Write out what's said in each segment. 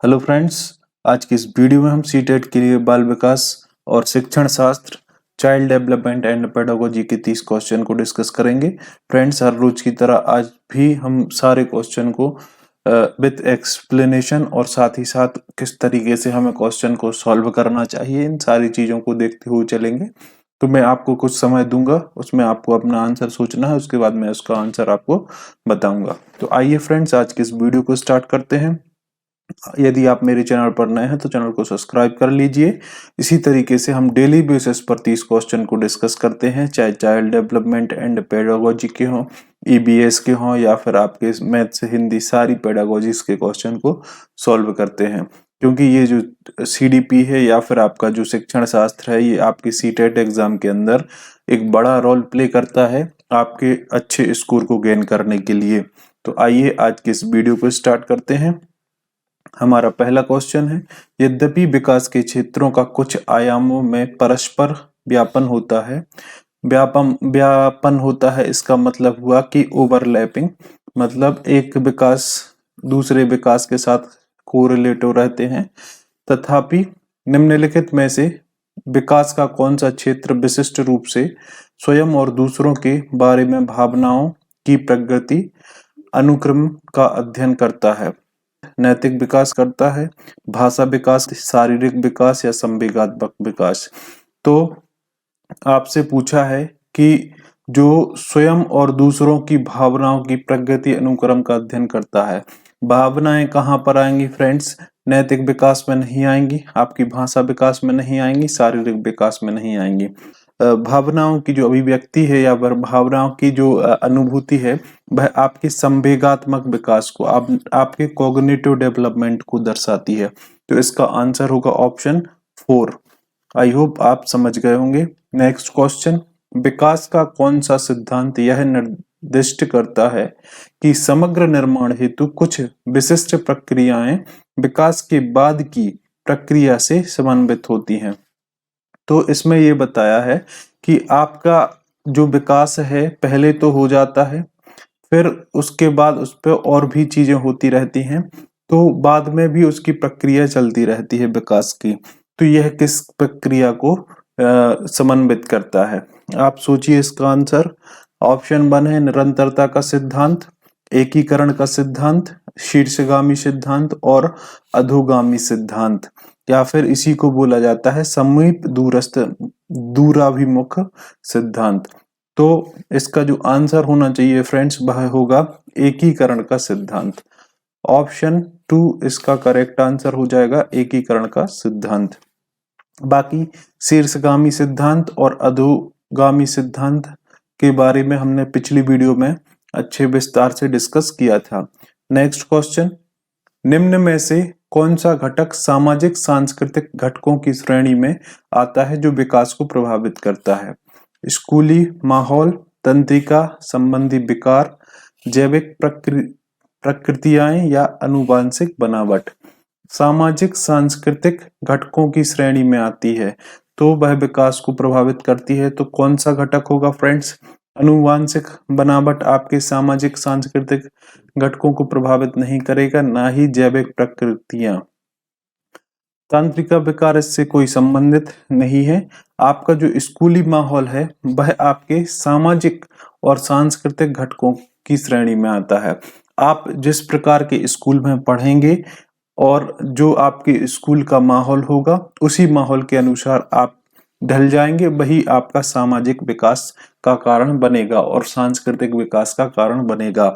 Hello friends, आज की इस वीडियो में हम सीटेट के लिए बाल विकास और शिक्षण शास्त्र, चाइल्ड डेवलपमेंट एंड पेडागोजी के 30 क्वेश्चन को डिस्कस करेंगे। फ्रेंड्स, हर रोज की तरह आज भी हम सारे क्वेश्चन को विद एक्सप्लेनेशन और साथ ही साथ किस तरीके से हमें क्वेश्चन को सॉल्व करना चाहिए, इन सारी चीज़ों को देखते हुए चलेंगे। तो मैं आपको कुछ समय दूंगा, उसमें आपको अपना आंसर सोचना है, उसके बाद मैं उसका आंसर आपको बताऊंगा। तो आइए फ्रेंड्स, आज की इस वीडियो को स्टार्ट करते हैं। यदि आप मेरे चैनल पर नए हैं तो चैनल को सब्सक्राइब कर लीजिए। इसी तरीके से हम डेली बेसिस पर 30 क्वेश्चन को डिस्कस करते हैं, चाहे चाइल्ड डेवलपमेंट एंड पेडागोजी के हों, ईबीएस के हों या फिर आपके मैथ से हिंदी, सारी पेडागोजीज के क्वेश्चन को सॉल्व करते हैं। क्योंकि ये जो सीडीपी है या फिर आपका जो शिक्षण शास्त्र है, ये आपके सीटेट एग्जाम के अंदर एक बड़ा रोल प्ले करता है आपके अच्छे स्कोर को गेन करने के लिए। तो आइए आज की इस वीडियो को स्टार्ट करते हैं। हमारा पहला क्वेश्चन है, यद्यपि विकास के क्षेत्रों का कुछ आयामों में परस्पर व्यापन होता है, व्यापन होता है, इसका मतलब हुआ कि ओवरलैपिंग, मतलब एक विकास दूसरे विकास के साथ कोरिलेटिव रहते हैं। तथापि निम्नलिखित में से विकास का कौन सा क्षेत्र विशिष्ट रूप से स्वयं और दूसरों के बारे में भावनाओं की प्रगति अनुक्रम का अध्ययन करता है? नैतिक विकास करता है, भाषा विकास, शारीरिक विकास या संवेगात्मक विकास? तो आपसे पूछा है कि जो स्वयं और दूसरों की भावनाओं की प्रगति अनुक्रम का अध्ययन करता है। भावनाएं कहाँ पर आएंगी फ्रेंड्स? नैतिक विकास में नहीं आएंगी, आपकी भाषा विकास में नहीं आएंगी, शारीरिक विकास में नहीं आएंगी। भावनाओं की जो अभिव्यक्ति है या भावनाओं की जो अनुभूति है, वह आपके संवेगात्मक विकास को, आपके कॉग्निटिव डेवलपमेंट को दर्शाती है। तो इसका आंसर होगा ऑप्शन 4। आई होप आप समझ गए होंगे। नेक्स्ट क्वेश्चन, विकास का कौन सा सिद्धांत यह निर्दिष्ट करता है कि समग्र निर्माण हेतु कुछ विशिष्ट प्रक्रियाएं विकास के बाद की प्रक्रिया से समन्वित होती हैं? तो इसमें ये बताया है कि आपका जो विकास है पहले तो हो जाता है, फिर उसके बाद उस पर और भी चीजें होती रहती हैं, तो बाद में भी उसकी प्रक्रिया चलती रहती है विकास की। तो यह किस प्रक्रिया को समन्वित करता है? आप सोचिए इसका आंसर। ऑप्शन 1 है निरंतरता का सिद्धांत, एकीकरण का सिद्धांत, शीर्षगामी सिद्धांत और अधोगामी सिद्धांत, या फिर इसी को बोला जाता है समीप दूरस्थ दूराभिमुख सिद्धांत। तो इसका जो आंसर होना चाहिए फ्रेंड्स, वह होगा एकीकरण का सिद्धांत। ऑप्शन 2 इसका करेक्ट आंसर हो जाएगा, एकीकरण का सिद्धांत। बाकी शीर्षगामी सिद्धांत और अधोगामी सिद्धांत के बारे में हमने पिछली वीडियो में अच्छे विस्तार से डिस्कस किया था। नेक्स्ट क्वेश्चन, निम्न में से कौन सा घटक सामाजिक सांस्कृतिक घटकों की श्रेणी में आता है जो विकास को प्रभावित करता है? स्कूली माहौल, तंत्रिका संबंधी विकार, जैविक प्रक्रियाएं या आनुवंशिक बनावट? सामाजिक सांस्कृतिक घटकों की श्रेणी में आती है तो वह विकास को प्रभावित करती है। तो कौन सा घटक होगा फ्रेंड्स? आनुवंशिक बनावट आपके सामाजिक सांस्कृतिक घटकों को प्रभावित नहीं करेगा, ना ही जैविक प्रक्रियाएं। तांत्रिका विकार इससे कोई संबंधित नहीं है। आपका जो स्कूली माहौल है वह आपके सामाजिक और सांस्कृतिक घटकों की श्रेणी में आता है। आप जिस प्रकार के स्कूल में पढ़ेंगे और जो आपके स्कूल का माहौल होगा, उसी माहौल के अनुसार आप ढल जाएंगे, वही आपका सामाजिक विकास का कारण बनेगा और सांस्कृतिक विकास का कारण बनेगा।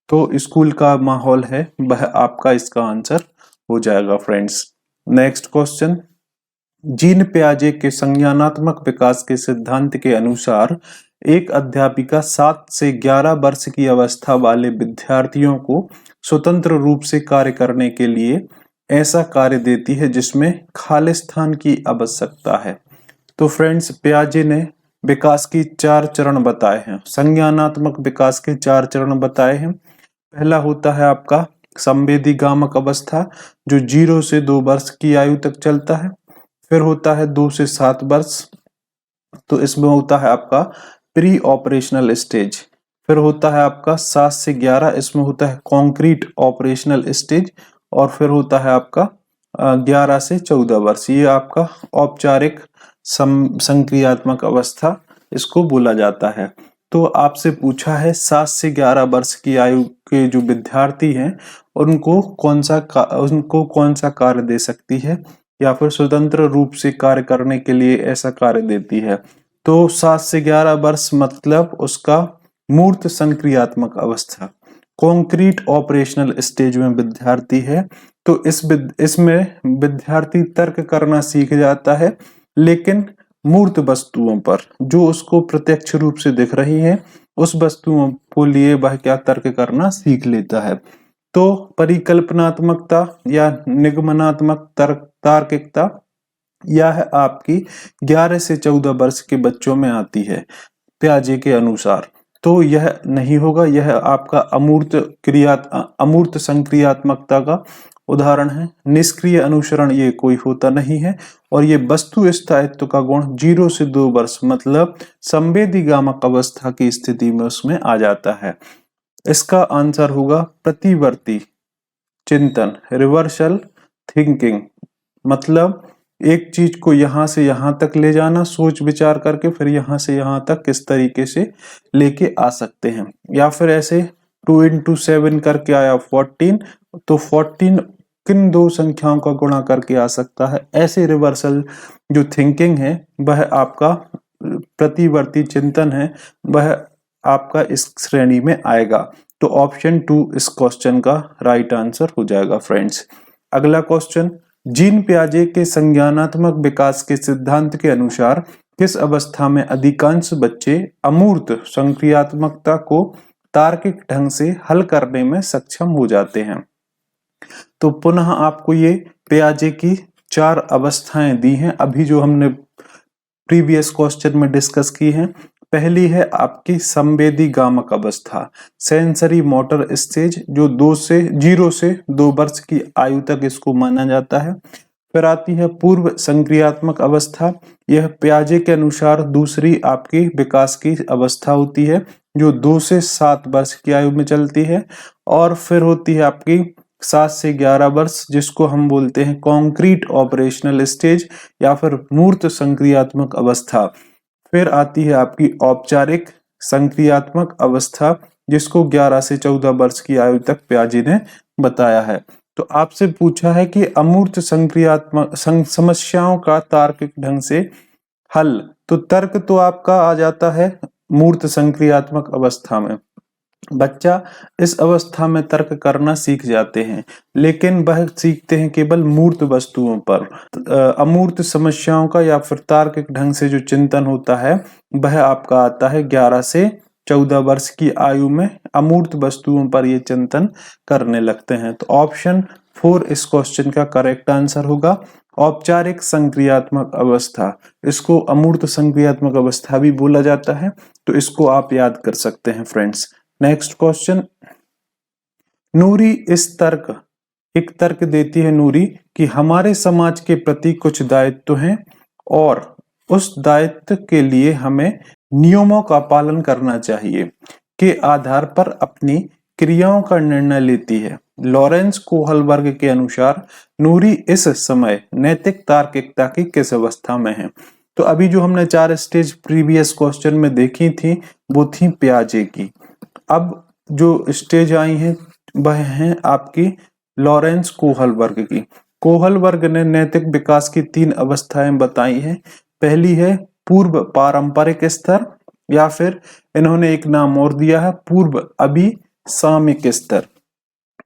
तो स्कूल का माहौल है वह आपका इसका आंसर हो जाएगा फ्रेंड्स। नेक्स्ट क्वेश्चन, जीन पियाजे के संज्ञानात्मक विकास के सिद्धांत के अनुसार एक अध्यापिका 7 से 11 वर्ष की अवस्था वाले विद्यार्थियों को स्वतंत्र रूप से कार्य करने के लिए ऐसा कार्य देती है जिसमें खालिस्तान की आवश्यकता है। तो फ्रेंड्स, पियाजे ने विकास की 4 चरण बताए हैं, संज्ञानात्मक विकास के 4 चरण बताए हैं। पहला होता है आपका संवेदीगामक अवस्था, जो 0 से 2 वर्ष की आयु तक चलता है। फिर होता है 2 से 7 वर्ष, तो इसमें होता है आपका प्री ऑपरेशनल स्टेज। फिर होता है आपका 7 से 11, इसमें होता है कॉन्क्रीट ऑपरेशनल स्टेज। और फिर होता है आपका 11 से 14 वर्ष। ये आपका औपचारिक संक्रियात्मक अवस्था इसको बोला जाता है। तो आपसे पूछा है 7 से 11 वर्ष की आयु के जो विद्यार्थी हैं उनको कौन सा कार्य दे सकती है या फिर स्वतंत्र रूप से कार्य करने के लिए ऐसा कार्य देती है। तो 7 से 11 वर्ष मतलब उसका मूर्त संक्रियात्मक अवस्था, कॉन्क्रीट ऑपरेशनल स्टेज में विद्यार्थी है। तो इसमें विद्यार्थी तर्क करना सीख जाता है, लेकिन मूर्त वस्तुओं पर जो उसको प्रत्यक्ष रूप से दिख रही है उस वस्तुओं को लिए वह क्या तर्क करना सीख लेता है। तो परिकल्पनात्मकता या निगमनात्मक तार्किकता यह आपकी 11 से 14 वर्ष के बच्चों में आती है पियाजे के अनुसार। तो यह नहीं होगा, यह आपका अमूर्त संक्रियात्मकता का उदाहरण है। निष्क्रिय अनुसरण ये कोई होता नहीं है और ये वस्तु स्थायित्व का गुण 0 से 2 वर्ष मतलब संवेदीगामक अवस्था की स्थिति में उसमें आ जाता है। इसका आंसर होगा प्रतिवर्ती चिंतन, रिवर्सल थिंकिंग, मतलब एक चीज को यहां से यहां तक ले जाना सोच विचार करके, फिर यहां से यहां तक किस तरीके से लेके आ सकते हैं। या फिर ऐसे 2 into 7 करके आया 14, तो 14 किन दो संख्याओं का गुणा करके आ सकता है। ऐसे रिवर्सल जो थिंकिंग है वह आपका प्रतिवर्ती चिंतन है, वह आपका इस श्रेणी में आएगा। तो ऑप्शन 2 इस क्वेश्चन का राइट आंसर हो जाएगा फ्रेंड्स। अगला क्वेश्चन, जीन पियाजे के संज्ञानात्मक विकास के सिद्धांत के अनुसार किस अवस्था में अधिकांश बच्चे अमूर्त संक्रियात्मकता को तार्किक ढंग से हल करने में सक्षम हो जाते हैं। तो पुनः आपको ये पियाजे की 4 अवस्थाएं दी हैं अभी जो हमने प्रीवियस क्वेश्चन में डिस्कस की हैं। पहली है आपकी संवेदीगामक अवस्था, सेंसरी मोटर स्टेज, जो 0 से 2 वर्ष की आयु तक इसको माना जाता है। फिर आती है पूर्व संक्रियात्मक अवस्था, यह पियाजे के अनुसार दूसरी आपकी विकास की अवस्था होती है जो 2 से 7 वर्ष की आयु में चलती है। और फिर होती है आपकी 7 से 11 वर्ष जिसको हम बोलते हैं कॉन्क्रीट ऑपरेशनल स्टेज या फिर मूर्त संक्रियात्मक अवस्था। फिर आती है आपकी औपचारिक संक्रियात्मक अवस्था जिसको 11 से 14 वर्ष की आयु तक पियाजे ने बताया है। तो आपसे पूछा है कि अमूर्त संक्रियात्मक समस्याओं का तार्किक ढंग से हल, तो तर्क तो आपका आ जाता है मूर्त संक्रियात्मक अवस्था में। बच्चा इस अवस्था में तर्क करना सीख जाते हैं, लेकिन वह सीखते हैं केवल मूर्त वस्तुओं पर। अमूर्त समस्याओं का या फिर तार्किक ढंग से जो चिंतन होता है वह आपका आता है 11 से 14 वर्ष की आयु में। अमूर्त वस्तुओं पर ये चिंतन करने लगते हैं। तो ऑप्शन 4 इस क्वेश्चन का करेक्ट आंसर होगा, औपचारिक संक्रियात्मक अवस्था। इसको अमूर्त संक्रियात्मक अवस्था भी बोला जाता है, तो इसको आप याद कर सकते हैं फ्रेंड्स। नेक्स्ट क्वेश्चन, नूरी एक तर्क देती है नूरी कि हमारे समाज के प्रति कुछ दायित्व हैं और उस दायित्व के लिए हमें नियमों का पालन करना चाहिए के आधार पर अपनी क्रियाओं का निर्णय लेती है। लॉरेंस कोहलबर्ग के अनुसार नूरी इस समय नैतिक तार्किकता की किस अवस्था में है। तो अभी जो हमने 4 स्टेज प्रीवियस क्वेश्चन में देखी थी वो थी पियाजे की। अब जो स्टेज आई हैं वह हैं आपकी लॉरेंस कोहलबर्ग की। कोहलबर्ग ने नैतिक विकास की 3 अवस्थाएं बताई हैं। पहली है पूर्व पारंपरिक स्तर, या फिर इन्होंने एक नाम और दिया है पूर्व अभिसामिक स्तर।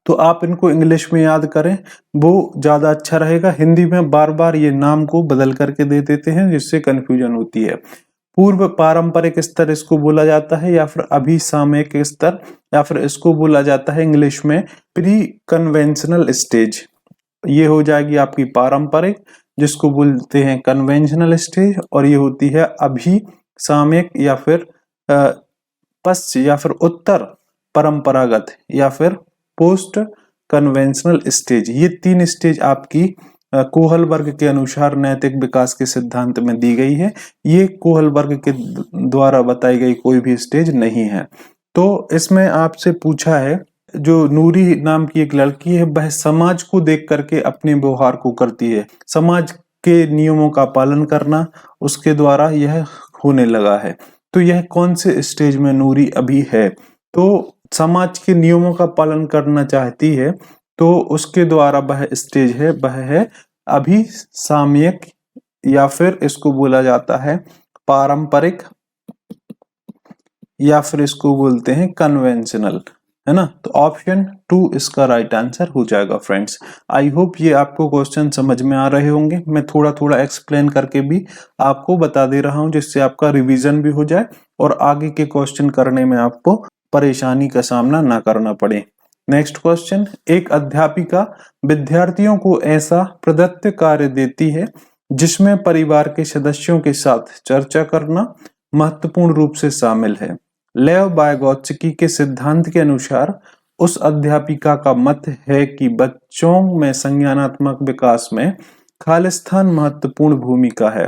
तो आप इनको इंग्लिश में याद करें वो ज्यादा अच्छा रहेगा, हिंदी में बार बार ये नाम को बदल करके दे देते हैं जिससे कंफ्यूजन होती है। पूर्व पारंपरिक स्तर इसको बोला जाता है, या फिर अभिसामयिक स्तर, या फिर इसको बोला जाता है इंग्लिश में प्री कन्वेंशनल स्टेज। ये हो जाएगी आपकी पारंपरिक, जिसको बोलते हैं कन्वेंशनल स्टेज, और ये होती है अभिसामयिक या फिर पश्चिम या फिर उत्तर परंपरागत या फिर पोस्ट कन्वेंशनल स्टेज। ये 3 स्टेज आपकी कोहलबर्ग के अनुसार नैतिक विकास के सिद्धांत में दी गई है। ये कोहलबर्ग के द्वारा बताई गई कोई भी स्टेज नहीं है। तो इसमें आपसे पूछा है जो नूरी नाम की एक लड़की है, वह समाज को देख करके अपने व्यवहार को करती है। समाज के नियमों का पालन करना उसके द्वारा यह होने लगा है। तो यह कौन से स्टेज में नूरी अभी है? तो समाज के नियमों का पालन करना चाहती है, तो उसके द्वारा वह स्टेज है, वह है अभी सामयिक, या फिर इसको बोला जाता है पारंपरिक, या फिर इसको बोलते हैं कन्वेंशनल, है ना। तो ऑप्शन 2 इसका राइट आंसर हो जाएगा फ्रेंड्स। आई होप ये आपको क्वेश्चन समझ में आ रहे होंगे। मैं थोड़ा थोड़ा एक्सप्लेन करके भी आपको बता दे रहा हूं, जिससे आपका रिवीजन भी हो जाए और आगे के क्वेश्चन करने में आपको परेशानी का सामना ना करना पड़े। नेक्स्ट क्वेश्चन, एक अध्यापिका विद्यार्थियों को ऐसा प्रदत्त कार्य देती है जिसमें परिवार के सदस्यों के साथ चर्चा करना महत्वपूर्ण रूप से शामिल है। लेव वाइगोत्स्की के सिद्धांत के अनुसार उस अध्यापिका का मत है कि बच्चों में संज्ञानात्मक विकास में खालिस्तान महत्वपूर्ण भूमिका है।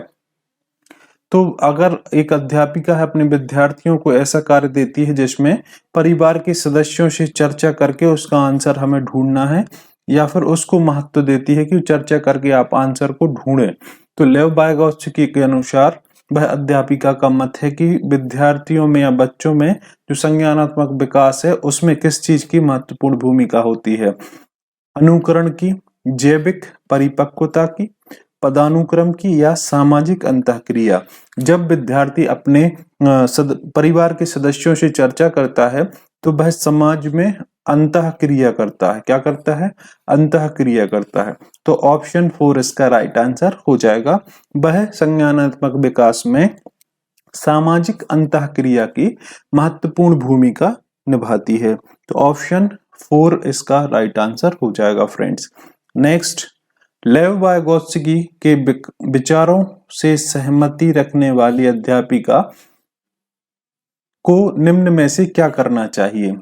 तो अगर एक अध्यापिका है अपने विद्यार्थियों को ऐसा कार्य देती है जिसमें परिवार के सदस्यों से चर्चा करके उसका आंसर हमें ढूंढना है, या फिर उसको महत्व देती है कि चर्चा करके आप आंसर को ढूंढें, तो लेव वाइगोत्स्की के अनुसार वह अध्यापिका का मत है कि विद्यार्थियों में या बच्चों में जो संज्ञानात्मक विकास है उसमें किस चीज की महत्वपूर्ण भूमिका होती है? अनुकरण की, जैविक परिपक्वता की, पदानुक्रम की, या सामाजिक अंतःक्रिया। जब विद्यार्थी अपने परिवार के सदस्यों से चर्चा करता है तो वह समाज में अंतःक्रिया करता है। क्या करता है? अंतःक्रिया करता है। तो ऑप्शन 4 इसका राइट आंसर हो जाएगा। वह संज्ञानात्मक विकास में सामाजिक अंतःक्रिया की महत्वपूर्ण भूमिका निभाती है। तो ऑप्शन 4 इसका राइट आंसर हो जाएगा फ्रेंड्स। नेक्स्ट, लेव वाइगोत्स्की के विचारों से सहमति रखने वाली अध्यापिका को निम्न में से क्या करना चाहिए?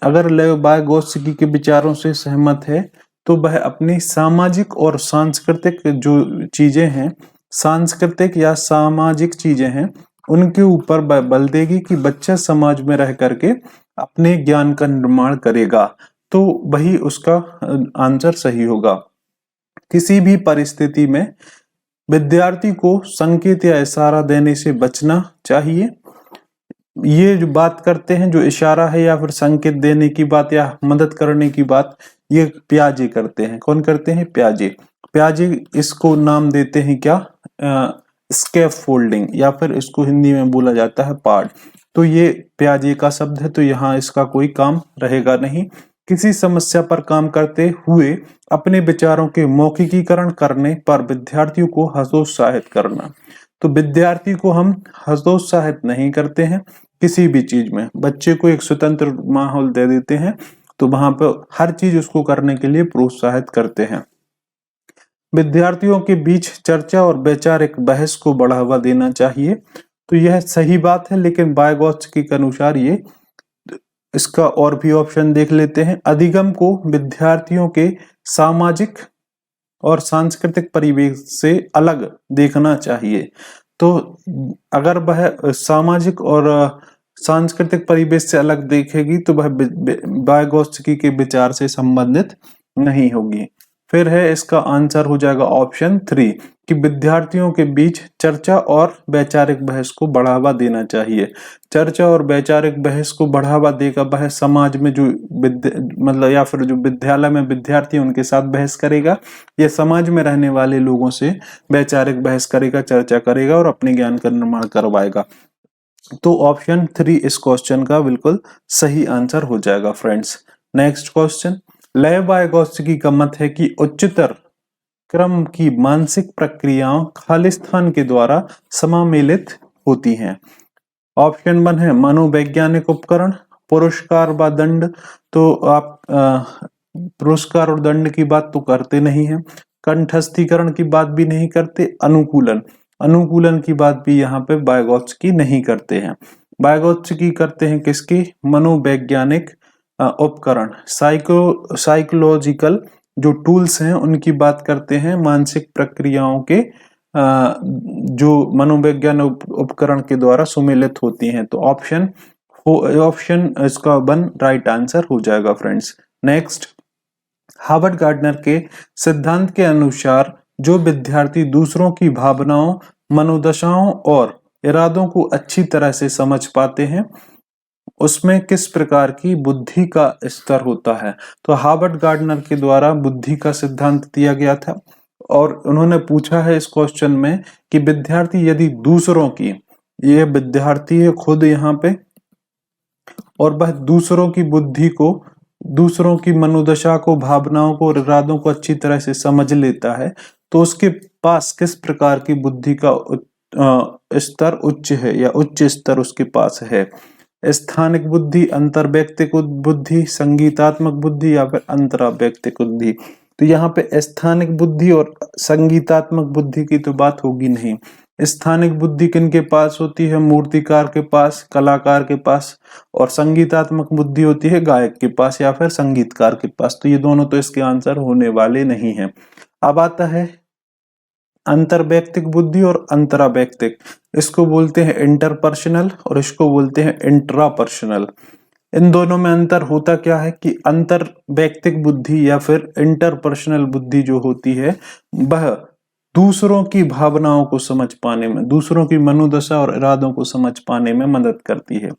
अगर लेव वाइगोत्स्की के विचारों से सहमत है तो वह अपनी सामाजिक और सांस्कृतिक जो चीजें हैं, सांस्कृतिक या सामाजिक चीजें हैं, उनके ऊपर बल देगी कि बच्चा समाज में रह करके अपने ज्ञान का निर्माण करेगा। तो वही उसका आंसर सही होगा। किसी भी परिस्थिति में विद्यार्थी को संकेत या इशारा देने से बचना चाहिए। ये जो बात करते हैं, जो इशारा है या फिर संकेत देने की बात या मदद करने की बात, ये पियाजे करते हैं। कौन करते हैं? पियाजे। पियाजे इसको नाम देते हैं क्या? स्कैफ फोल्डिंग, या फिर इसको हिंदी में बोला जाता है पाठ। तो ये पियाजे का शब्द है, तो यहाँ इसका कोई काम रहेगा नहीं। किसी समस्या पर काम करते हुए अपने विचारों के मौखिकीकरण करने पर विद्यार्थियों को हतोत्साहित करना। तो विद्यार्थी को हम हतोत्साहित नहीं करते हैं किसी भी चीज में। बच्चे को एक स्वतंत्र माहौल दे देते हैं, तो वहां पर हर चीज उसको करने के लिए प्रोत्साहित करते हैं। विद्यार्थियों के बीच चर्चा और वैचारिक बहस को बढ़ावा देना चाहिए। तो यह सही बात है, लेकिन वाइगोत्स्की के अनुसार ये इसका और भी ऑप्शन देख लेते हैं। अधिगम को विद्यार्थियों के सामाजिक और सांस्कृतिक परिवेश से अलग देखना चाहिए। तो अगर वह सामाजिक और सांस्कृतिक परिवेश से अलग देखेगी तो वह वाइगोत्स्की के विचार से संबंधित नहीं होगी। फिर है इसका आंसर हो जाएगा ऑप्शन 3 कि विद्यार्थियों के बीच चर्चा और वैचारिक बहस को बढ़ावा देना चाहिए। चर्चा और वैचारिक बहस को बढ़ावा देगा वह समाज में जो मतलब या फिर जो विद्यालय में विद्यार्थी उनके साथ बहस करेगा, या समाज में रहने वाले लोगों से वैचारिक बहस करेगा, चर्चा करेगा और अपने ज्ञान का निर्माण करवाएगा। तो ऑप्शन 3 इस क्वेश्चन का बिल्कुल सही आंसर हो जाएगा फ्रेंड्स। नेक्स्ट क्वेश्चन, लेव वाइगोत्स्की का मत है कि उच्चतर क्रम की मानसिक प्रक्रियाओं खालिस्तान के द्वारा समामेलित होती हैं। ऑप्शन 1 है मनोवैज्ञानिक उपकरण, पुरस्कार व दंड। तो आप पुरस्कार और दंड की बात तो करते नहीं है। कंठस्थीकरण की बात भी नहीं करते। अनुकूलन की बात भी यहाँ पे वाइगोत्स्की नहीं करते हैं। वाइगोत्स्की करते हैं किसकी? मनोवैज्ञानिक उपकरण, साइकोलॉजिकल जो टूल्स हैं उनकी बात करते हैं। मानसिक प्रक्रियाओं के जो मनोवैज्ञानिक उपकरण के द्वारा सुमेलित होती हैं। तो ऑप्शन ऑप्शन इसका 1 राइट आंसर हो जाएगा फ्रेंड्स। नेक्स्ट, हार्वर्ड गार्डनर के सिद्धांत के अनुसार जो विद्यार्थी दूसरों की भावनाओं, मनोदशाओं और इरादों को अच्छी तरह से समझ पाते हैं उसमें किस प्रकार की बुद्धि का स्तर होता है। तो हार्वर्ड गार्डनर के द्वारा बुद्धि का सिद्धांत दिया गया था और उन्होंने पूछा है इस क्वेश्चन में कि विद्यार्थी यदि दूसरों की, ये विद्यार्थी है खुद यहाँ पे, और वह दूसरों की बुद्धि को, दूसरों की मनोदशा को, भावनाओं को और इरादों को अच्छी तरह से समझ लेता है तो उसके पास किस प्रकार की बुद्धि का स्तर उच्च है या उच्च स्तर उसके पास है। स्थानिक बुद्धि, अंतर्वैयक्तिक बुद्धि, संगीतात्मक बुद्धि या फिर अंतरावैयक्तिक बुद्धि। तो यहाँ पे स्थानिक बुद्धि और संगीतात्मक बुद्धि की तो बात होगी नहीं। स्थानिक बुद्धि किनके पास होती है? मूर्तिकार के पास, कलाकार के पास, और संगीतात्मक बुद्धि होती है गायक के पास या फिर संगीतकार के पास। तो ये दोनों तो इसके आंसर होने वाले नहीं हैं। अब आता है अंतर्वैयक्तिक बुद्धि और अंतरावैयक्तिक। इसको बोलते हैं इंटरपर्सनल और इसको बोलते हैं इंट्रापर्सनल। इन दोनों में अंतर होता क्या है कि अंतर्वैयक्तिक बुद्धि या फिर इंटरपर्सनल बुद्धि जो होती है वह दूसरों की भावनाओं को समझ पाने में, दूसरों की मनोदशा और इरादों को समझ पाने में मदद करती है।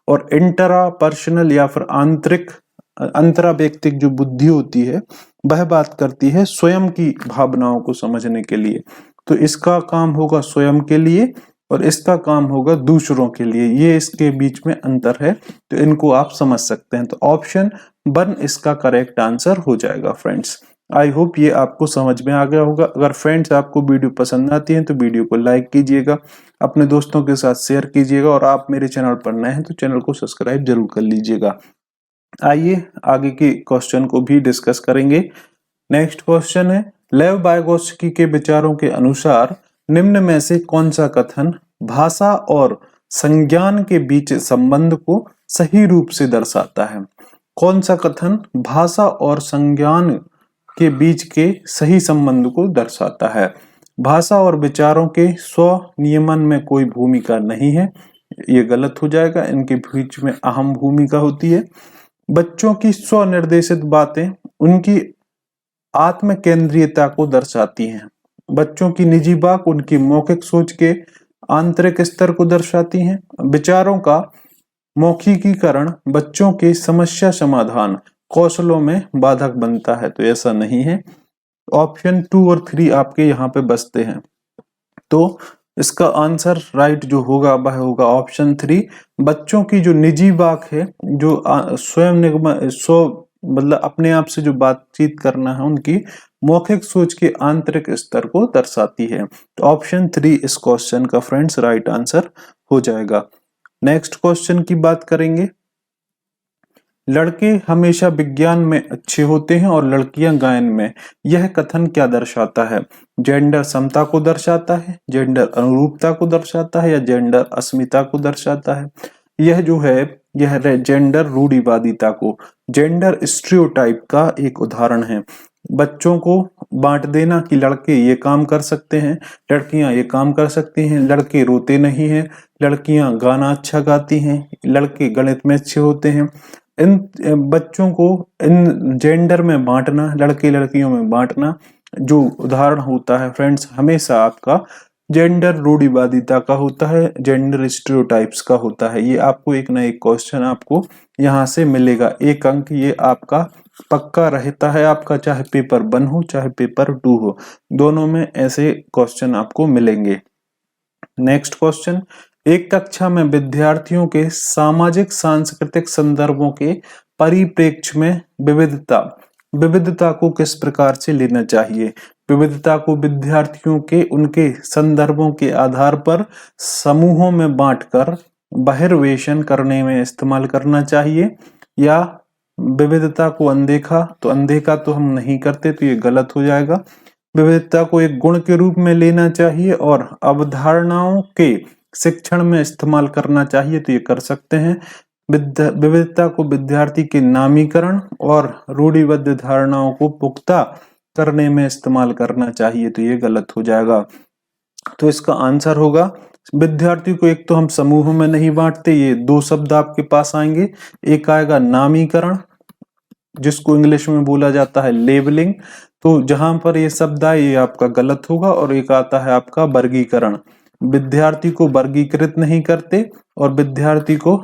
और इंट्रापर्सनल या फिर आंतरिक, अंतरावैयक्तिक जो बुद्धि होती है वह बात करती है स्वयं की भावनाओं को समझने के लिए। तो इसका काम होगा स्वयं के लिए और इसका काम होगा दूसरों के लिए। ये इसके बीच में अंतर है, तो इनको आप समझ सकते हैं। तो ऑप्शन 1 इसका करेक्ट आंसर हो जाएगा फ्रेंड्स। आई होप ये आपको समझ में आ गया होगा। अगर फ्रेंड्स आपको वीडियो पसंद आती है तो वीडियो को लाइक कीजिएगा, अपने दोस्तों के साथ शेयर कीजिएगा और आप मेरे चैनल पर नए हैं तो चैनल को सब्सक्राइब जरूर कर लीजिएगा। आइए आगे के क्वेश्चन को भी डिस्कस करेंगे। नेक्स्ट क्वेश्चन है, लेव वाइगोत्स्की के विचारों के अनुसार निम्न में से कौन सा कथन भाषा और संज्ञान के बीच संबंध को सही रूप से दर्शाता है? कौन सा कथन भाषा और संज्ञान के बीच के सही संबंध को दर्शाता है? भाषा और विचारों के स्वनियमन में कोई भूमिका नहीं है, ये गलत हो जाएगा। इनके बीच में अहम भूमिका होती है। बच्चों की स्वनिर्देशित बातें उनकी आत्म केंद्रीयता को दर्शाती हैं। बच्चों की निजी बात उनकी मौखिक सोच के आंतरिक स्तर को दर्शाती हैं। विचारों का मौखिकीकरण बच्चों के समस्या समाधान कौशलों में बाधक बनता है, तो ऐसा नहीं है। ऑप्शन 2 और 3 आपके यहाँ पे बचते हैं, तो इसका आंसर राइट जो होगा वह होगा ऑप्शन 3। बच्चों की जो निजी बात है, जो स्वयं मतलब अपने आप से जो बातचीत करना है, उनकी मौखिक सोच के आंतरिक स्तर को दर्शाती है। तो ऑप्शन 3 इस क्वेश्चन का फ्रेंड्स राइट आंसर हो जाएगा। नेक्स्ट क्वेश्चन की बात करेंगे। लड़के हमेशा विज्ञान में अच्छे होते हैं और लड़कियां गायन में, यह कथन क्या दर्शाता है? जेंडर समता को दर्शाता है, जेंडर अनुरूपता को दर्शाता है या जेंडर अस्मिता को दर्शाता है? यह जो है यह जेंडर रूढ़िवादिता को, जेंडर स्टीरियोटाइप का एक उदाहरण है। बच्चों को बांट देना कि लड़के ये काम कर सकते हैं, लड़कियां ये काम कर सकती हैं, लड़के रोते नहीं हैं, लड़कियां गाना अच्छा गाती हैं, लड़के गणित में अच्छे होते हैं। इन बच्चों को इन जेंडर में बांटना, लड़के लड़कियों में बांटना जो उदाहरण होता है फ्रेंड्स, हमेशा आपका जेंडर रूढ़िवादिता का होता है, जेंडर स्टीरियोटाइप्स का होता है। ये आपको एक ना एक क्वेश्चन आपको यहाँ से मिलेगा, 1 अंक ये आपका पक्का रहता है आपका, चाहे पेपर 1 हो चाहे पेपर 2 हो, दोनों में ऐसे क्वेश्चन आपको मिलेंगे। नेक्स्ट क्वेश्चन, एक कक्षा में विद्यार्थियों के सामाजिक सांस्कृतिक संदर्भों के परिप्रेक्ष्य में विविधता को किस प्रकार से लेना चाहिए? विविधता को विद्यार्थियों के उनके संदर्भों के आधार पर समूहों में बांटकर बहिर्वेशन करने में इस्तेमाल करना चाहिए, या विविधता को अनदेखा तो हम नहीं करते, तो ये गलत हो जाएगा। विविधता को एक गुण के रूप में लेना चाहिए और अवधारणाओं के शिक्षण में इस्तेमाल करना चाहिए, तो ये कर सकते हैं। विविधता को विद्यार्थी के नामीकरण और रूढ़िबद्ध धारणाओं को पुख्ता करने में इस्तेमाल करना चाहिए, तो ये गलत हो जाएगा। तो इसका आंसर होगा विद्यार्थी को एक तो हम समूह में नहीं बांटते, ये दो शब्द आपके पास आएंगे। एक आएगा नामीकरण, जिसको इंग्लिश में बोला जाता है लेबलिंग। तो जहां पर ये शब्द आए ये आपका गलत होगा। और एक आता है आपका वर्गीकरण, विद्यार्थी को वर्गीकृत नहीं करते और विद्यार्थी को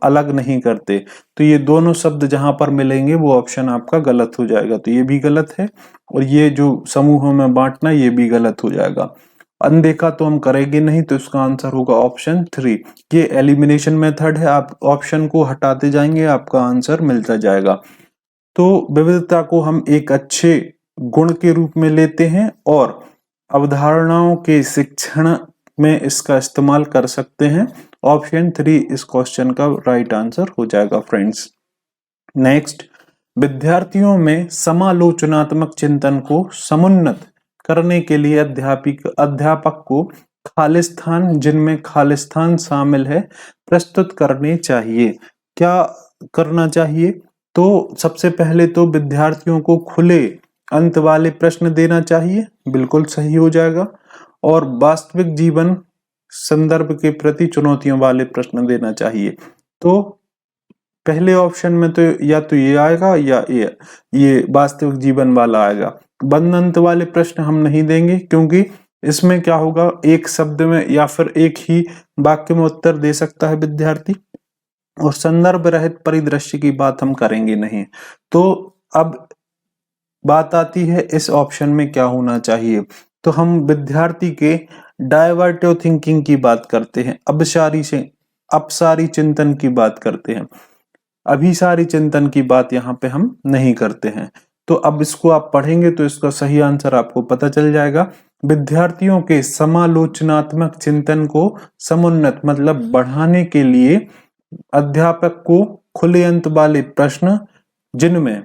अलग नहीं करते। तो ये दोनों शब्द जहां पर मिलेंगे वो ऑप्शन आपका गलत हो जाएगा, तो ये भी गलत है। और ये जो समूहों में बांटना ये भी गलत हो जाएगा। अनदेखा तो हम करेंगे नहीं, तो इसका आंसर होगा ऑप्शन 3। ये एलिमिनेशन मेथड है, आप ऑप्शन को हटाते जाएंगे आपका आंसर मिलता जाएगा। तो विविधता को हम एक अच्छे गुण के रूप में लेते हैं और अवधारणाओं के शिक्षण में इसका इस्तेमाल कर सकते हैं। ऑप्शन 3 इस क्वेश्चन का राइट आंसर हो जाएगा फ्रेंड्स। नेक्स्ट, विद्यार्थियों में समालोचनात्मक चिंतन को समुन्नत करने के लिए अध्यापक को खालिस्तान, जिनमें खालिस्तान शामिल है, प्रस्तुत करने चाहिए। क्या करना चाहिए? तो सबसे पहले तो विद्यार्थियों को खुले अंत वाले प्रश्न देना चाहिए, बिल्कुल सही हो जाएगा। और वास्तविक जीवन संदर्भ के प्रति चुनौतियों वाले प्रश्न देना चाहिए। तो पहले ऑप्शन में तो या तो ये आएगा या ये वास्तविक जीवन वाला आएगा। बंद अंत वाले प्रश्न हम नहीं देंगे, क्योंकि इसमें क्या होगा, एक शब्द में या फिर एक ही वाक्य में उत्तर दे सकता है विद्यार्थी, और संदर्भ रहित परिदृश्य की बात हम करेंगे नहीं। तो अब बात आती है इस ऑप्शन में क्या होना चाहिए। तो हम विद्यार्थी के डाइवर्टिव थिंकिंग की बात करते हैं, अपसारी चिंतन की बात करते हैं, अभिसारी चिंतन की बात यहाँ पे हम नहीं करते हैं। तो अब इसको आप पढ़ेंगे तो इसका सही आंसर आपको पता चल जाएगा। विद्यार्थियों के समालोचनात्मक चिंतन को समुन्नत मतलब बढ़ाने के लिए अध्यापक को खुले अंत वाले प्रश्न, जिनमें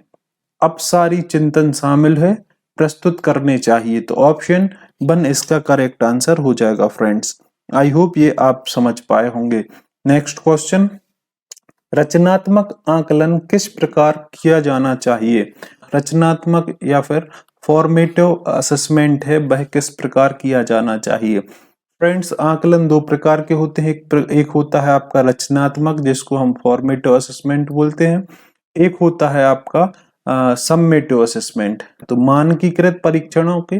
अपसारी चिंतन शामिल है, प्रस्तुत करने चाहिए। तो ऑप्शन 1 इसका करेक्ट आंसर हो जाएगा फ्रेंड्स। आई होप ये आप समझ पाए होंगे। नेक्स्ट क्वेश्चन, रचनात्मक आकलन किस प्रकार किया जाना चाहिए? रचनात्मक या फिर फॉर्मेटिव असेसमेंट है, वह किस प्रकार किया जाना चाहिए? फ्रेंड्स, आकलन दो प्रकार के होते हैं। एक होता है आपका रचनात्मक, जिसको हम फॉर्मेटिव असेसमेंट बोलते हैं। एक होता है आपका सम्मेटिव असेसमेंट। तो मानकीकृत परीक्षणों के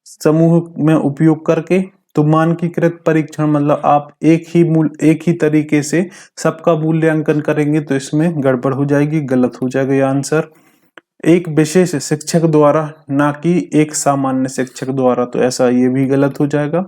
समूह में उपयोग करके, तो मानकीकृत परीक्षण मतलब आप एक ही तरीके से सबका मूल्यांकन करेंगे, तो इसमें गड़बड़ हो जाएगी, गलत हो जाएगा ये आंसर। एक विशेष शिक्षक द्वारा, ना कि एक सामान्य शिक्षक द्वारा, तो ऐसा ये भी गलत हो जाएगा।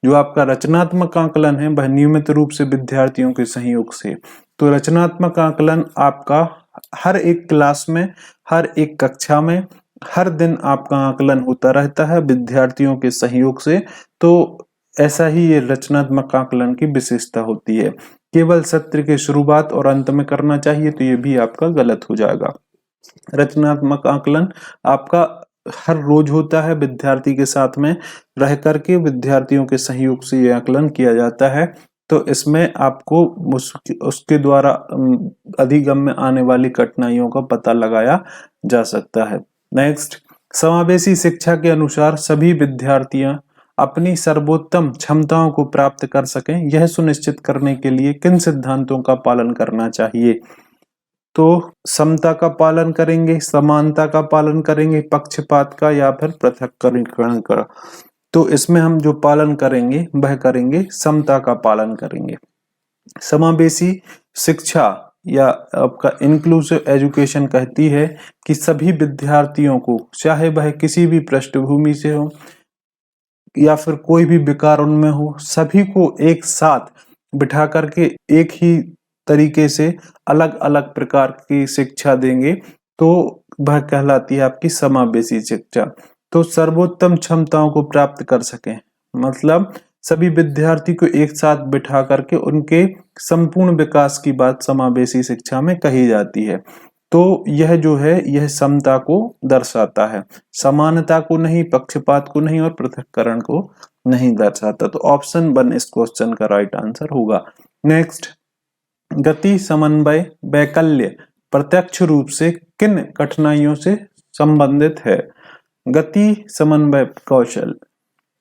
जो आपका रचनात्मक आकलन है वह नियमित रूप से विद्यार्थियों के सहयोग से। तो रचनात्मक आकलन आपका हर एक क्लास में, हर एक कक्षा में, हर दिन आपका आकलन होता रहता है विद्यार्थियों के सहयोग से। तो ऐसा ही ये रचनात्मक आकलन की विशेषता होती है। केवल सत्र के शुरुआत और अंत में करना चाहिए, तो ये भी आपका गलत हो जाएगा। रचनात्मक आकलन आपका हर रोज होता है, विद्यार्थी के साथ में रह करके विद्यार्थियों के सहयोग से ये आकलन किया जाता है। तो इसमें आपको उसके द्वारा अधिगम में आने वाली कठिनाइयों का पता लगाया जा सकता है। नेक्स्ट, समावेशी शिक्षा के अनुसार सभी विद्यार्थियां अपनी सर्वोत्तम क्षमताओं को प्राप्त कर सकें, यह सुनिश्चित करने के लिए किन सिद्धांतों का पालन करना चाहिए? तो समता का पालन करेंगे, समानता का पालन करेंगे, पक्षपात का, या फिर पृथक्करण का? तो इसमें हम जो पालन करेंगे वह करेंगे समता का पालन करेंगे। समावेशी शिक्षा या आपका इंक्लूसिव एजुकेशन कहती है कि सभी विद्यार्थियों को, चाहे वह किसी भी पृष्ठभूमि से हो या फिर कोई भी विकार उनमें हो, सभी को एक साथ बिठा करके एक ही तरीके से अलग अलग प्रकार की शिक्षा देंगे, तो वह कहलाती है आपकी समावेशी शिक्षा। तो सर्वोत्तम क्षमताओं को प्राप्त कर सकें मतलब सभी विद्यार्थी को एक साथ बिठा करके उनके संपूर्ण विकास की बात समावेशी शिक्षा में कही जाती है। तो यह जो है यह समता को दर्शाता है, समानता को नहीं, पक्षपात को नहीं और पृथक्करण को नहीं दर्शाता। तो ऑप्शन 1 इस क्वेश्चन का राइट आंसर होगा। नेक्स्ट, गति समन्वय वैकल्य प्रत्यक्ष रूप से किन कठिनाइयों से संबंधित है? गति समन्वय कौशल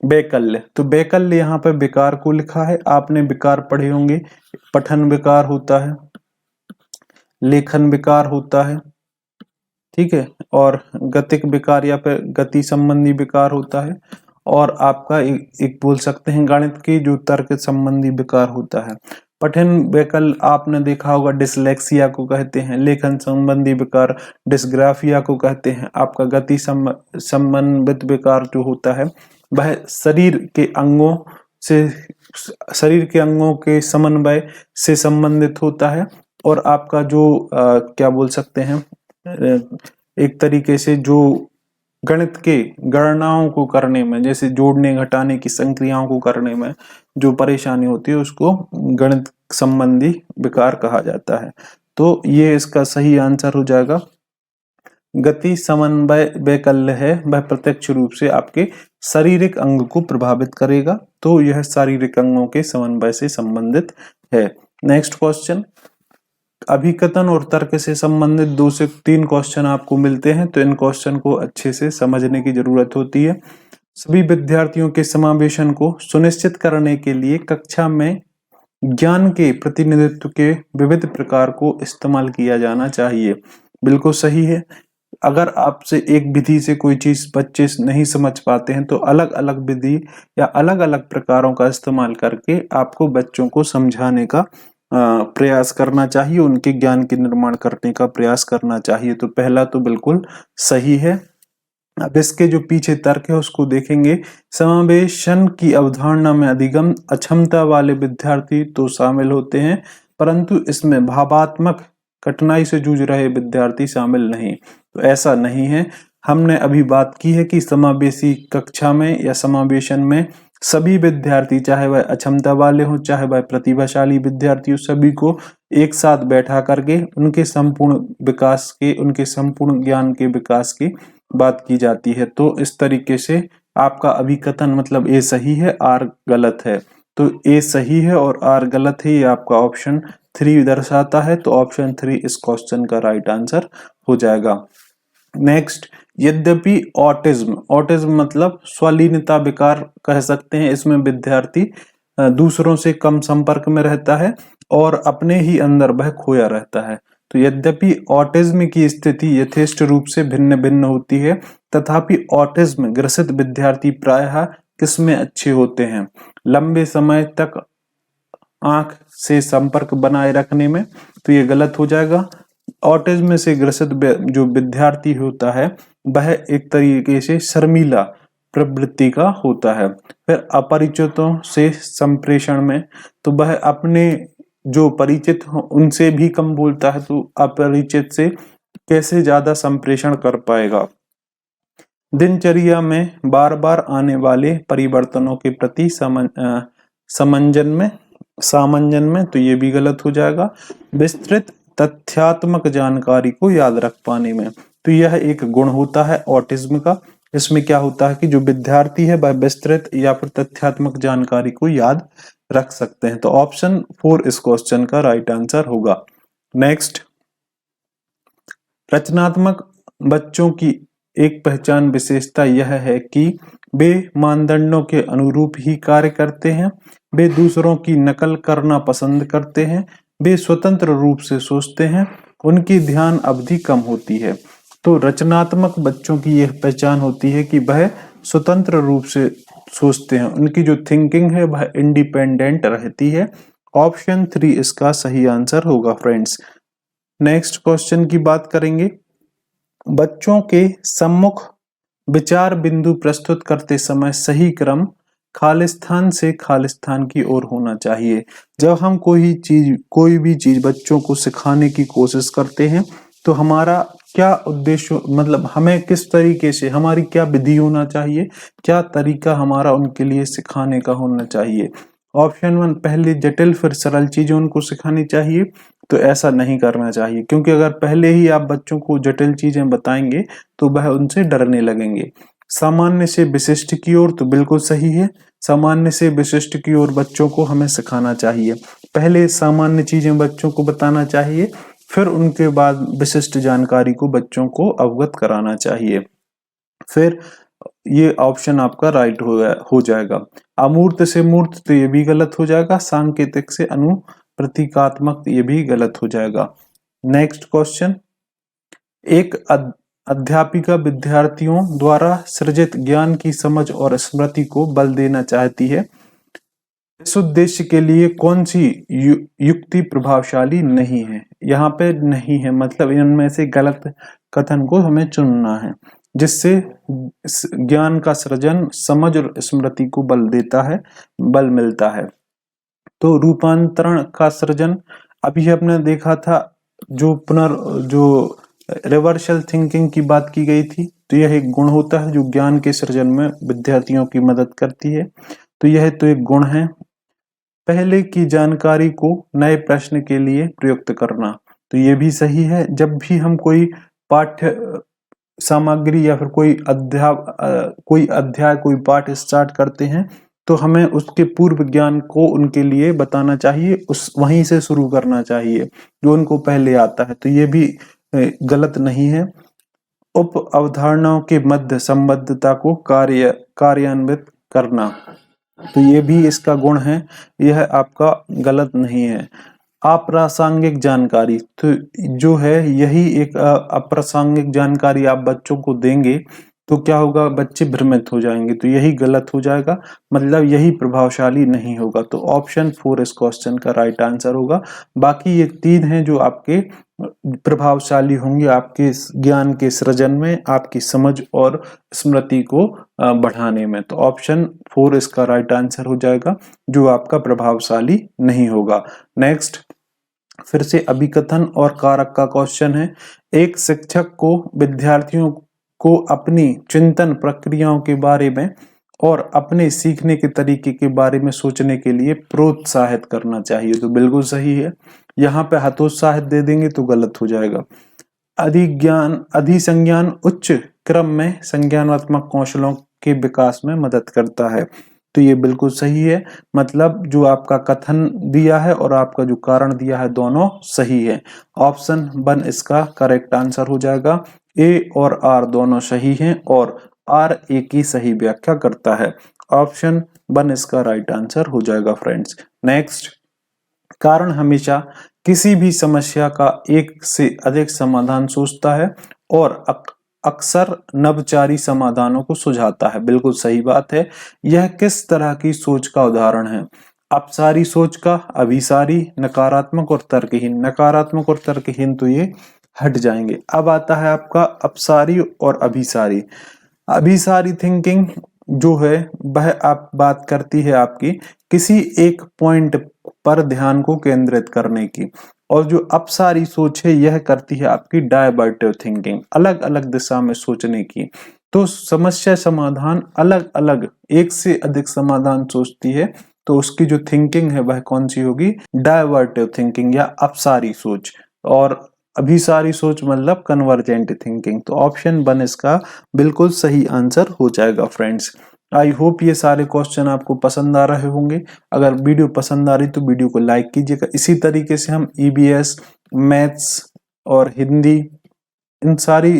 वैकल्य, तो वैकल्य यहाँ पे विकार को लिखा है, आपने विकार पढ़े होंगे। पठन विकार होता है, लेखन विकार होता है, ठीक है, और गतिक विकार या फिर गति संबंधी विकार होता है, और आपका एक बोल सकते हैं गणित की जो तर्क संबंधी विकार होता है। पठन वैकल्य आपने देखा होगा डिसलेक्सिया को कहते हैं, लेखन संबंधी विकार डिस्ग्राफिया को कहते हैं। आपका गति संबंधित विकार जो होता है वह शरीर के अंगों के समन्वय से संबंधित होता है, और आपका जो क्या बोल सकते हैं एक तरीके से जो गणित के गणनाओं को करने में, जैसे जोड़ने घटाने की संक्रियाओं को करने में जो परेशानी होती है उसको गणित संबंधी विकार कहा जाता है। तो ये इसका सही आंसर हो जाएगा। गति समन्वय वैकल्य है वह प्रत्यक्ष रूप से आपके शारीरिक अंग को प्रभावित करेगा, तो यह शारीरिक अंगों के समन्वय से संबंधित है। नेक्स्ट क्वेश्चन, अभिकथन और तर्क से संबंधित 2 से 3 क्वेश्चन आपको मिलते हैं, तो इन क्वेश्चन को अच्छे से समझने की जरूरत होती है। सभी विद्यार्थियों के समावेशन को सुनिश्चित करने के लिए कक्षा में ज्ञान के प्रतिनिधित्व के विविध प्रकार को इस्तेमाल किया जाना चाहिए। बिल्कुल सही है। अगर आपसे एक विधि से कोई चीज बच्चे नहीं समझ पाते हैं तो अलग अलग विधि या अलग अलग प्रकारों का इस्तेमाल करके आपको बच्चों को समझाने का प्रयास करना चाहिए, उनके ज्ञान के निर्माण करने का प्रयास करना चाहिए। तो पहला तो बिल्कुल सही है। अब इसके जो पीछे तर्क है उसको देखेंगे। समावेशन की अवधारणा में अधिगम अक्षमता वाले विद्यार्थी तो शामिल होते हैं, परंतु इसमें भावात्मक कठिनाई से जूझ रहे विद्यार्थी शामिल नहीं। तो ऐसा नहीं है। हमने अभी बात की है कि समावेशी कक्षा में या समावेशन में सभी विद्यार्थी, चाहे वह अक्षमता वाले हों चाहे वह प्रतिभाशाली विद्यार्थी हो, सभी को एक साथ बैठा करके उनके संपूर्ण विकास के, उनके संपूर्ण ज्ञान के विकास की बात की जाती है। तो इस तरीके से आपका अभिकथन मतलब ए सही है, आर गलत है। तो ए सही है और आर गलत है, ये आपका ऑप्शन 3 दर्शाता है। तो ऑप्शन 3 इस क्वेश्चन का राइट आंसर हो जाएगा। नेक्स्ट, यद्यपि ऑटिज्म मतलब स्वलीनता विकार कह सकते हैं। इसमें विद्यार्थी दूसरों से कम संपर्क में रहता है और अपने ही अंदर वह खोया रहता है। तो यद्यपि ऑटिज्म की स्थिति यथेष्ट रूप से भिन्न भिन्न होती है, तथापि ऑटिज्म ग्रसित विद्यार्थी प्रायः किसमें अच्छे होते हैं? लंबे समय तक आंख से संपर्क बनाए रखने में, तो ये गलत हो जाएगा। ऑटिज्म से ग्रसित जो विद्यार्थी होता है वह एक तरीके से शर्मीला प्रवृत्ति का होता है। फिर अपरिचितों से संप्रेषण में, तो वह अपने जो परिचित हो उनसे भी कम बोलता है, तो अपरिचित से कैसे ज्यादा संप्रेषण कर पाएगा। दिनचर्या में बार बार आने वाले परिवर्तनों के प्रति सामंजन में, तो ये भी गलत हो जाएगा। विस्तृत तथ्यात्मक जानकारी को याद रख पाने में, तो यह एक गुण होता है ऑटिज्म का। इसमें क्या होता है कि जो विद्यार्थी है वह विस्तृत या फिर तथ्यात्मक जानकारी को याद रख सकते हैं। तो ऑप्शन 4 इस क्वेश्चन का राइट आंसर होगा। नेक्स्ट, रचनात्मक बच्चों की एक पहचान विशेषता यह है कि वे मानदंडों के अनुरूप ही कार्य करते हैं, वे दूसरों की नकल करना पसंद करते हैं, वे स्वतंत्र रूप से सोचते हैं, उनकी ध्यान अवधि कम होती है। तो रचनात्मक बच्चों की यह पहचान होती है कि वह स्वतंत्र रूप से सोचते हैं, उनकी जो थिंकिंग है वह इंडिपेंडेंट रहती है। ऑप्शन 3 इसका सही आंसर होगा फ्रेंड्स। नेक्स्ट क्वेश्चन की बात करेंगे। बच्चों के सम्मुख विचार बिंदु प्रस्तुत करते समय सही क्रम खालिस्तान से खालिस्तान की ओर होना चाहिए। जब हम कोई भी चीज बच्चों को सिखाने की कोशिश करते हैं तो हमारा क्या उद्देश्य, मतलब हमें किस तरीके से, हमारी क्या विधि होना चाहिए, क्या तरीका हमारा उनके लिए सिखाने का होना चाहिए। ऑप्शन 1 पहले जटिल फिर सरल चीजें उनको सिखानी चाहिए, तो ऐसा नहीं करना चाहिए, क्योंकि अगर पहले ही आप बच्चों को जटिल चीजें बताएंगे तो वह उनसे डरने लगेंगे। सामान्य से विशिष्ट की ओर, तो बिल्कुल सही है, सामान्य से विशिष्ट की ओर बच्चों को हमें सिखाना चाहिए। पहले सामान्य चीजें बच्चों को बताना चाहिए, फिर उनके बाद विशिष्ट जानकारी को बच्चों को अवगत कराना चाहिए। फिर ये ऑप्शन आपका राइट हो जाएगा। अमूर्त से मूर्त तो ये भी गलत हो जाएगा। सांकेतिक से अनुप्रतीकात्मक ये भी गलत हो जाएगा। नेक्स्ट क्वेश्चन, एक अध्यापिका विद्यार्थियों द्वारा सृजित ज्ञान की समझ और स्मृति को बल देना चाहती है। इस उद्देश्य के लिए कौन सी युक्ति प्रभावशाली नहीं है? यहाँ पे नहीं है मतलब इनमें से गलत कथन को हमें चुनना है जिससे ज्ञान का सृजन, समझ और स्मृति को बल मिलता है। तो रूपांतरण का सृजन अभी हमने देखा था, जो रिवर्सल थिंकिंग की बात की गई थी, तो यह एक गुण होता है जो ज्ञान के सृजन में विद्यार्थियों की मदद करती है। तो यह तो एक गुण है। पहले की जानकारी को नए प्रश्न के लिए प्रयुक्त करना, तो ये भी सही है। जब भी हम कोई पाठ्य सामग्री या फिर कोई अध्याय कोई पाठ स्टार्ट करते हैं तो हमें उसके पूर्व ज्ञान को उनके लिए बताना चाहिए, वहीं से शुरू करना चाहिए जो उनको पहले आता है। तो ये भी गलत नहीं है। उप अवधारणाओं के मध्य संबद्धता को कार्यान्वित करना, तो ये भी इसका गुण है, यह आपका गलत नहीं है। अप्रासंगिक जानकारी, तो जो है यही एक अप्रासंगिक जानकारी आप बच्चों को देंगे तो क्या होगा, बच्चे भ्रमित हो जाएंगे, तो यही गलत हो जाएगा, मतलब यही प्रभावशाली नहीं होगा। तो ऑप्शन 4 इस क्वेश्चन का राइट आंसर होगा। बाकी ये 3 हैं जो आपके प्रभावशाली होंगे आपके ज्ञान के सृजन में, आपकी समझ और स्मृति को बढ़ाने में। तो ऑप्शन 4 इसका राइट आंसर हो जाएगा जो आपका प्रभावशाली नहीं होगा। नेक्स्ट, फिर से अभिकथन और कारक का क्वेश्चन है। एक शिक्षक को विद्यार्थियों को अपनी चिंतन प्रक्रियाओं के बारे में और अपने सीखने के तरीके के बारे में सोचने के लिए प्रोत्साहित करना चाहिए, तो बिल्कुल सही है। यहाँ पे हतोत्साहित दे देंगे तो गलत हो जाएगा। अधिसंज्ञान उच्च क्रम में संज्ञानात्मक कौशलों के विकास में मदद करता है, तो ये बिल्कुल सही है। मतलब जो आपका कथन दिया है और आपका जो कारण दिया है दोनों सही है। ऑप्शन 1 इसका करेक्ट आंसर हो जाएगा। ए और आर दोनों सही हैं और आर ए की सही व्याख्या करता है। ऑप्शन 1 इसका राइट आंसर हो जाएगा फ्रेंड्स। नेक्स्ट, कारण हमेशा किसी भी समस्या का एक से अधिक समाधान सोचता है और अक्सर नवचारी समाधानों को सुझाता है, बिल्कुल सही बात है। यह किस तरह की सोच का उदाहरण है? अपसारी सोच का, अभिसारी, नकारात्मक और तर्कहीन। नकारात्मक और तर्कहीन तो ये हट जाएंगे। अब आता है आपका अपसारी और अभिसारी। अभिसारी थिंकिंग जो है वह आप बात करती है आपकी किसी एक पॉइंट पर ध्यान को केंद्रित करने की, और जो अपसारी सोच है यह करती है आपकी डायवर्टिव थिंकिंग, अलग अलग दिशा में सोचने की। तो समस्या समाधान अलग अलग, एक से अधिक समाधान सोचती है, तो उसकी जो थिंकिंग है वह कौन सी होगी? डायवर्टिव थिंकिंग या अपसारी सोच। और अभिसारी सोच मतलब कन्वर्जेंट थिंकिंग। तो ऑप्शन 1 इसका बिल्कुल सही आंसर हो जाएगा फ्रेंड्स। आई होप ये सारे क्वेश्चन आपको पसंद आ रहे होंगे। अगर वीडियो पसंद आ रही तो वीडियो को लाइक कीजिएगा। इसी तरीके से हम ईबीएस, मैथ्स और हिंदी, इन सारी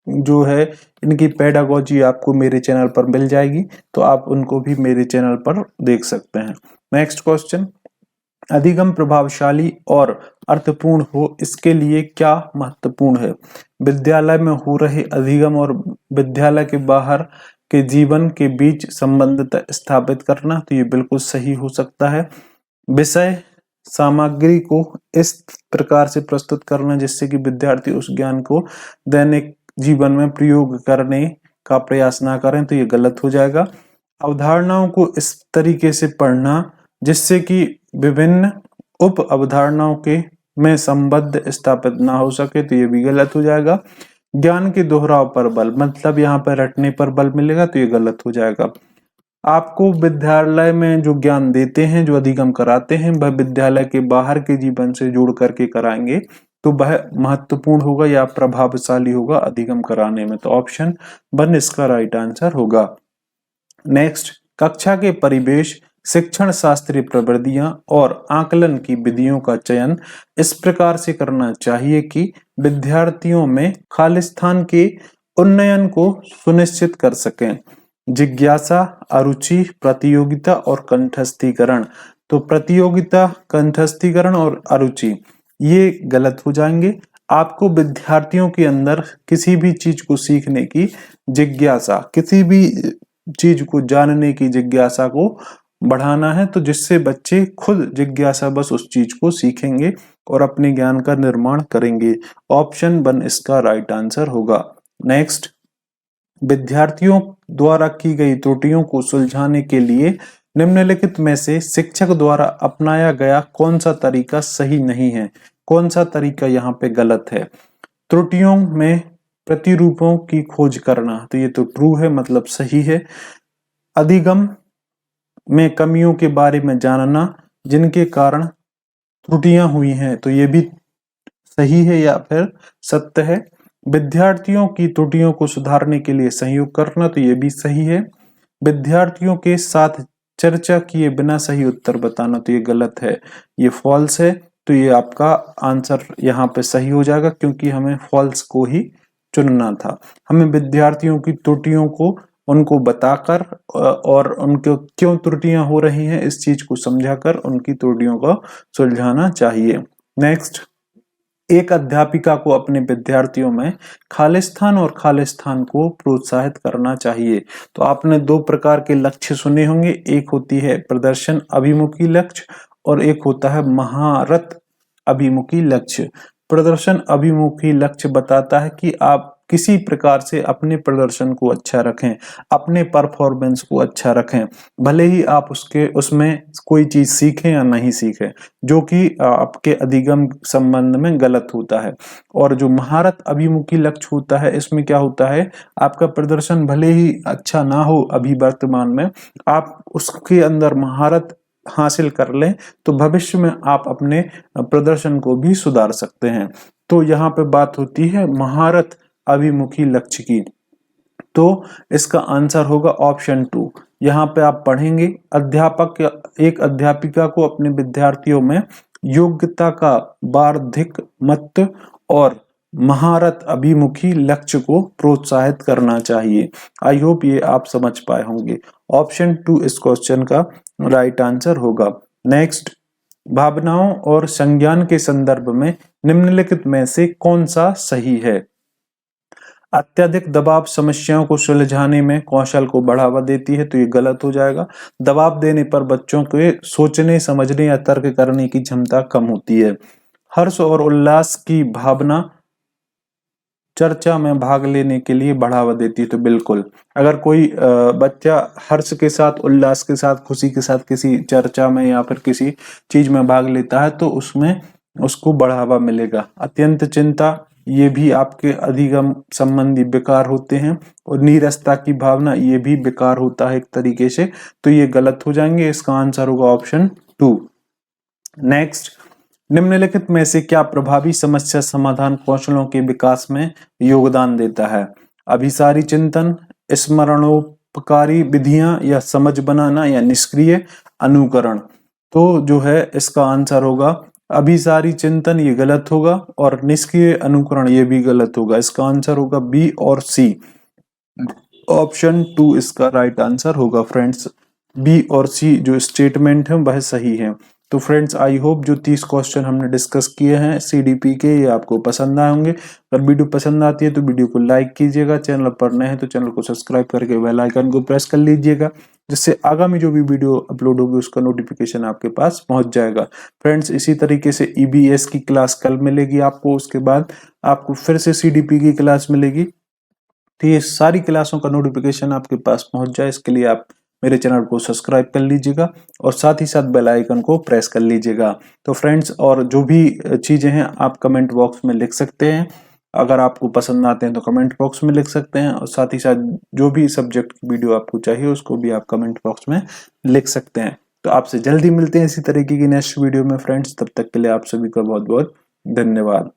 जो है इनकी पेडागोजी आपको मेरे चैनल पर मिल जाएगी, तो आप उनको भी मेरे चैनल पर देख सकते हैं। नेक्स्ट क्वेश्चन, अधिगम प्रभावशाली और अर्थपूर्ण हो इसके लिए क्या महत्वपूर्ण है? विद्यालय में हो रहे अधिगम और विद्यालय के बाहर के जीवन के बीच संबंध स्थापित करना, तो ये बिल्कुल सही हो सकता है। विषय सामग्री को इस प्रकार से प्रस्तुत करना जिससे कि विद्यार्थी उस ज्ञान को दैनिक जीवन में प्रयोग करने का प्रयास ना करें, तो ये गलत हो जाएगा। अवधारणाओं को इस तरीके से पढ़ना जिससे कि विभिन्न उप अवधारणाओं के में संबंध स्थापित ना हो सके, तो ये भी गलत हो जाएगा। ज्ञान के दोहराव पर बल, मतलब यहाँ पर रटने पर बल मिलेगा, तो ये गलत हो जाएगा। आपको विद्यालय में जो ज्ञान देते हैं, जो अधिगम कराते हैं, वह विद्यालय के बाहर के जीवन से जोड़ करके कराएंगे, तो वह महत्वपूर्ण होगा या प्रभावशाली होगा अधिगम कराने में। तो ऑप्शन 1 इसका राइट आंसर होगा। नेक्स्ट, कक्षा के परिवेश, शिक्षण शास्त्रीय प्रविधियां और आकलन की विधियों का चयन इस प्रकार से करना चाहिए कि विद्यार्थियों में खालिस्तान के उन्नयन को सुनिश्चित कर सकें। जिज्ञासा, अरुचि, प्रतियोगिता और कंठस्थीकरण। तो प्रतियोगिता, कंठस्थीकरण और अरुचि ये गलत हो जाएंगे। आपको विद्यार्थियों के अंदर किसी भी चीज को सीखने की जिज्ञासा, किसी भी चीज को जानने की जिज्ञासा को बढ़ाना है, तो जिससे बच्चे खुद जिज्ञासा बस उस चीज को सीखेंगे और अपने ज्ञान का निर्माण करेंगे। ऑप्शन 1 इसका राइट आंसर होगा। नेक्स्ट, विद्यार्थियों द्वारा की गई त्रुटियों को सुलझाने के लिए निम्नलिखित में से शिक्षक द्वारा अपनाया गया कौन सा तरीका सही नहीं है? कौन सा तरीका यहाँ पे गलत है? त्रुटियों में प्रतिरूपों की खोज करना, तो ये तो ट्रू है, मतलब सही है। अधिगम में कमियों के बारे में जानना जिनके कारण त्रुटियां हुई हैं, तो ये भी सही है या फिर सत्य है। विद्यार्थियों की त्रुटियों को सुधारने के लिए सहयोग करना, तो ये भी सही है। विद्यार्थियों के साथ चर्चा किए बिना सही उत्तर बताना, तो ये गलत है, ये फॉल्स है। तो ये आपका आंसर यहाँ पे सही हो जाएगा, क्योंकि हमें फॉल्स को ही चुनना था। हमें विद्यार्थियों की त्रुटियों को उनको बताकर और उनको क्यों त्रुटियां हो रही हैं इस चीज को समझाकर उनकी त्रुटियों को सुलझाना चाहिए। नेक्स्ट, एक अध्यापिका को अपने विद्यार्थियों में खालिस्तान और खालिस्तान को प्रोत्साहित करना चाहिए। तो आपने दो प्रकार के लक्ष्य सुने होंगे, एक होती है प्रदर्शन अभिमुखी लक्ष्य और एक होता है महारत अभिमुखी लक्ष्य। प्रदर्शन अभिमुखी लक्ष्य बताता है कि आप किसी प्रकार से अपने प्रदर्शन को अच्छा रखें, अपने परफॉर्मेंस को अच्छा रखें, भले ही आप उसमें कोई चीज सीखें या नहीं सीखें, जो कि आपके अधिगम संबंध में गलत होता है। और जो महारत अभिमुखी लक्ष्य होता है, इसमें क्या होता है, आपका प्रदर्शन भले ही अच्छा ना हो अभी वर्तमान में, आप उसके अंदर महारत हासिल कर लें तो भविष्य में आप अपने प्रदर्शन को भी सुधार सकते हैं। तो यहाँ पे बात होती है महारत अभिमुखी लक्ष्य की। तो इसका आंसर होगा ऑप्शन 2। यहाँ पे आप पढ़ेंगे, एक अध्यापिका को अपने विद्यार्थियों में योग्यता का बार्धिक मत और महारत अभिमुखी लक्ष्य को प्रोत्साहित करना चाहिए। आई होप ये आप समझ पाए होंगे। ऑप्शन 2 इस क्वेश्चन का राइट आंसर होगा। नेक्स्ट, भावनाओं और संज्ञान के संदर्भ में निम्नलिखित में से कौन सा सही है? अत्यधिक दबाव समस्याओं को सुलझाने में कौशल को बढ़ावा देती है, तो ये गलत हो जाएगा। दबाव देने पर बच्चों के सोचने, समझने या तर्क करने की क्षमता कम होती है। हर्ष और उल्लास की भावना चर्चा में भाग लेने के लिए बढ़ावा देती है, तो बिल्कुल, अगर कोई बच्चा हर्ष के साथ, उल्लास के साथ, खुशी के साथ किसी चर्चा में या फिर किसी चीज में भाग लेता है तो उसमें उसको बढ़ावा मिलेगा। अत्यंत चिंता, ये भी आपके अधिगम संबंधी विकार होते हैं। और नीरसता की भावना, ये भी विकार होता है एक तरीके से, तो ये गलत हो जाएंगे। इसका आंसर होगा ऑप्शन 2। नेक्स्ट, निम्नलिखित में से क्या प्रभावी समस्या समाधान कौशलों के विकास में योगदान देता है? अभिसारी चिंतन, स्मरणोपकारी विधियां या समझ बनाना या निष्क्रिय अनुकरण। तो जो है इसका आंसर होगा अभिसारी चिंतन, ये गलत होगा, और निष्क्रिय अनुकरण ये भी गलत होगा। इसका आंसर होगा बी और सी। ऑप्शन 2 इसका राइट आंसर होगा फ्रेंड्स। बी और सी जो स्टेटमेंट है वह सही है। तो फ्रेंड्स, आई होप जो 30 क्वेश्चन हमने डिस्कस किए हैं सीडीपी के, ये आपको पसंद आए होंगे। अगर वीडियो पसंद आती है तो वीडियो को लाइक कीजिएगा, चैनल पर नए हैं तो चैनल को सब्सक्राइब करके बेल आइकन को प्रेस कर लीजिएगा, जिससे आगामी जो भी वीडियो अपलोड होगी उसका नोटिफिकेशन आपके पास पहुंच जाएगा। फ्रेंड्स, इसी तरीके से ईबीएस की क्लास कल मिलेगी आपको, उसके बाद आपको फिर से सीडीपी की क्लास मिलेगी। तो ये सारी क्लासों का नोटिफिकेशन आपके पास पहुंच जाए, इसके लिए आप मेरे चैनल को सब्सक्राइब कर लीजिएगा और साथ ही साथ बेल आइकन को प्रेस कर लीजिएगा। तो फ्रेंड्स, और जो भी चीजें हैं आप कमेंट बॉक्स में लिख सकते हैं। अगर आपको पसंद आते हैं तो कमेंट बॉक्स में लिख सकते हैं, और साथ ही साथ जो भी सब्जेक्ट की वीडियो आपको चाहिए उसको भी आप कमेंट बॉक्स में लिख सकते हैं। तो आपसे जल्दी मिलते हैं इसी तरीके की नेक्स्ट वीडियो में फ्रेंड्स। तब तक के लिए आप सभी का बहुत बहुत धन्यवाद।